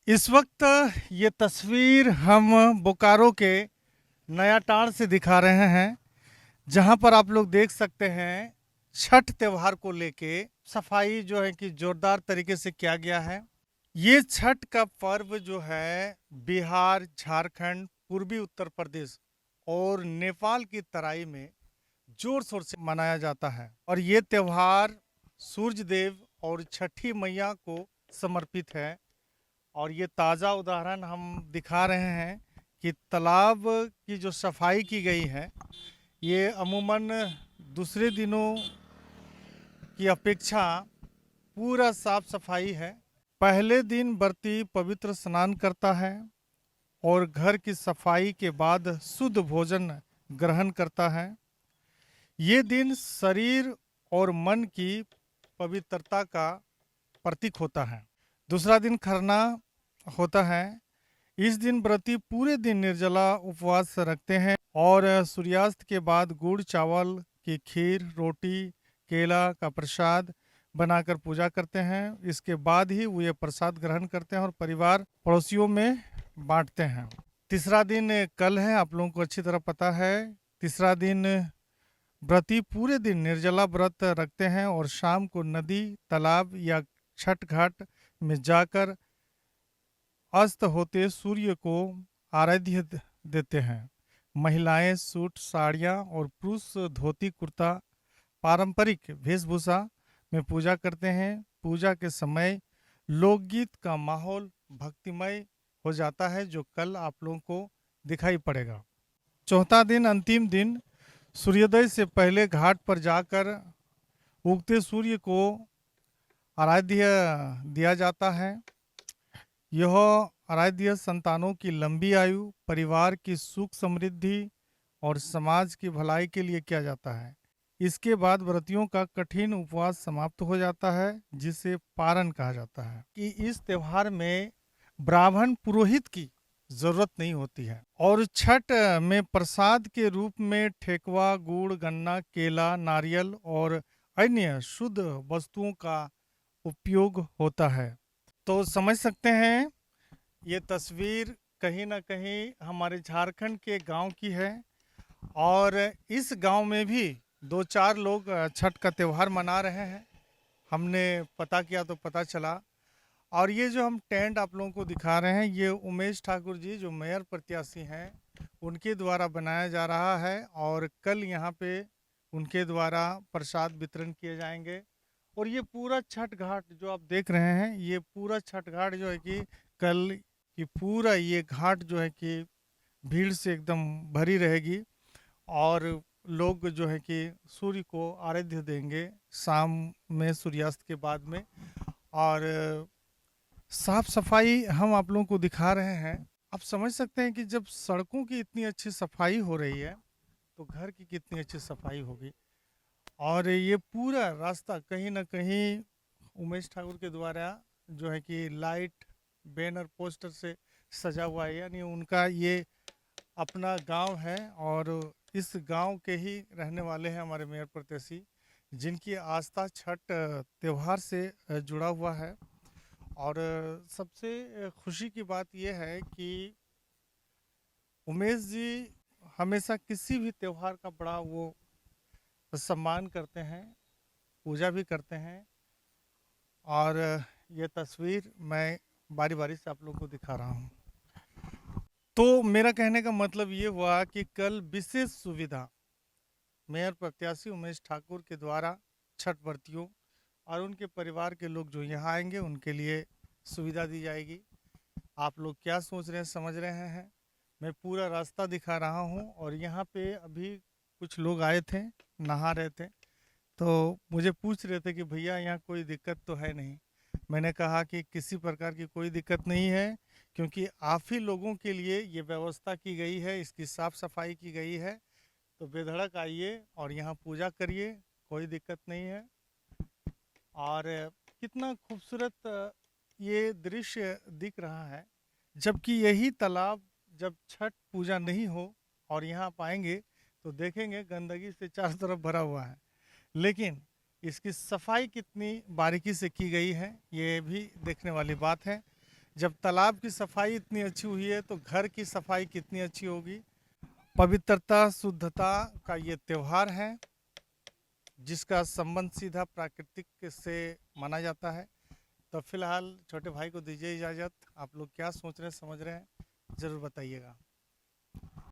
इस वक्त ये तस्वीर हम बोकारो के नया टाड़ से दिखा रहे हैं, जहां पर आप लोग देख सकते हैं छठ त्योहार को लेके सफाई जो है कि जोरदार तरीके से किया गया है। ये छठ का पर्व जो है बिहार, झारखंड, पूर्वी उत्तर प्रदेश और नेपाल की तराई में जोर शोर से मनाया जाता है और ये त्योहार सूर्य देव और छठी मैया को समर्पित है। और ये ताज़ा उदाहरण हम दिखा रहे हैं कि तालाब की जो सफाई की गई है, ये अमूमन दूसरे दिनों की अपेक्षा पूरा साफ सफाई है। पहले दिन व्रती पवित्र स्नान करता है और घर की सफाई के बाद शुद्ध भोजन ग्रहण करता है। ये दिन शरीर और मन की पवित्रता का प्रतीक होता है। दूसरा दिन खरना होता है। इस दिन व्रती पूरे दिन निर्जला उपवास रखते हैं और सूर्यास्त के बाद गुड़ चावल की खीर, रोटी, केला का प्रसाद बनाकर पूजा करते हैं। इसके बाद ही वो ये प्रसाद ग्रहण करते हैं और परिवार पड़ोसियों में बांटते हैं। तीसरा दिन कल है, आप लोगों को अच्छी तरह पता है। तीसरा दिन व्रती पूरे दिन निर्जला व्रत रखते हैं और शाम को नदी, तालाब या छठ घाट में जाकर अस्त होते सूर्य को आराध्य देते हैं। महिलाएं सूट साड़ियाँ और पुरुष धोती कुर्ता पारंपरिक वेशभूषा में पूजा करते हैं। पूजा के समय लोकगीत का माहौल भक्तिमय हो जाता है, जो कल आप लोगों को दिखाई पड़ेगा। चौथा दिन अंतिम दिन सूर्योदय से पहले घाट पर जाकर उगते सूर्य को आराध्य दिया जाता है। यह आराध्य संतानों की लंबी आयु, परिवार की सुख समृद्धि और समाज की भलाई के लिए किया जाता है। इसके बाद व्रतियों का कठिन उपवास समाप्त हो जाता है, जिसे पारण कहा जाता है। कि इस त्योहार में ब्राह्मण पुरोहित की जरूरत नहीं होती है और छठ में प्रसाद के रूप में ठेकुआ, गुड़, गन्ना, केला, नारियल और अन्य शुद्ध वस्तुओं का उपयोग होता है। तो समझ सकते हैं ये तस्वीर कहीं ना कहीं हमारे झारखंड के गांव की है और इस गांव में भी दो चार लोग छठ का त्यौहार मना रहे हैं। हमने पता किया तो पता चला। और ये जो हम टेंट आप लोगों को दिखा रहे हैं, ये उमेश ठाकुर जी जो मेयर प्रत्याशी हैं उनके द्वारा बनाया जा रहा है और कल यहाँ पे उनके द्वारा प्रसाद वितरण किए जाएंगे। और ये पूरा छठ घाट जो आप देख रहे हैं, ये पूरा छठ घाट जो है कि कल की पूरा ये घाट जो है कि भीड़ से एकदम भरी रहेगी और लोग जो है कि सूर्य को आराध्य देंगे शाम में, सूर्यास्त के बाद में। और साफ सफाई हम आप लोगों को दिखा रहे हैं। आप समझ सकते हैं कि जब सड़कों की इतनी अच्छी सफाई हो रही है तो घर की कितनी अच्छी सफाई होगी। और ये पूरा रास्ता कहीं ना कहीं उमेश ठाकुर के द्वारा जो है कि लाइट, बैनर, पोस्टर से सजा हुआ है। यानी उनका ये अपना गांव है और इस गांव के ही रहने वाले हैं हमारे मेयर प्रत्याशी, जिनकी आस्था छठ त्योहार से जुड़ा हुआ है। और सबसे खुशी की बात यह है कि उमेश जी हमेशा किसी भी त्योहार का बड़ा वो सम्मान करते हैं, पूजा भी करते हैं। और ये तस्वीर मैं बारी बारी से आप लोगों को दिखा रहा हूँ। तो मेरा कहने का मतलब ये हुआ कि कल विशेष सुविधा मेयर प्रत्याशी उमेश ठाकुर के द्वारा छठ व्रतियों और उनके परिवार के लोग जो यहाँ आएंगे उनके लिए सुविधा दी जाएगी। आप लोग क्या सोच रहे हैं, समझ रहे हैं। मैं पूरा रास्ता दिखा रहा हूँ और यहाँ पे अभी कुछ लोग आए थे, नहा रहे थे, तो मुझे पूछ रहे थे कि भैया यहाँ कोई दिक्कत तो है नहीं। मैंने कहा कि किसी प्रकार की कोई दिक्कत नहीं है, क्योंकि आप ही लोगों के लिए ये व्यवस्था की गई है, इसकी साफ सफाई की गई है। तो बेधड़क आइए और यहाँ पूजा करिए, कोई दिक्कत नहीं है। और कितना खूबसूरत ये दृश्य दिख रहा है, जबकि यही तालाब जब छठ पूजा नहीं हो और यहाँ पाएंगे तो देखेंगे गंदगी से चारों तरफ भरा हुआ है। लेकिन इसकी सफाई कितनी बारीकी से की गई है, ये भी देखने वाली बात है। जब तालाब की सफाई इतनी अच्छी हुई है तो घर की सफाई कितनी अच्छी होगी। पवित्रता शुद्धता का ये त्यौहार है जिसका संबंध सीधा प्राकृतिक से माना जाता है। तो फिलहाल छोटे भाई को दीजिए इजाज़त। आप लोग क्या सोच रहे हैं समझ रहे हैं ज़रूर बताइएगा।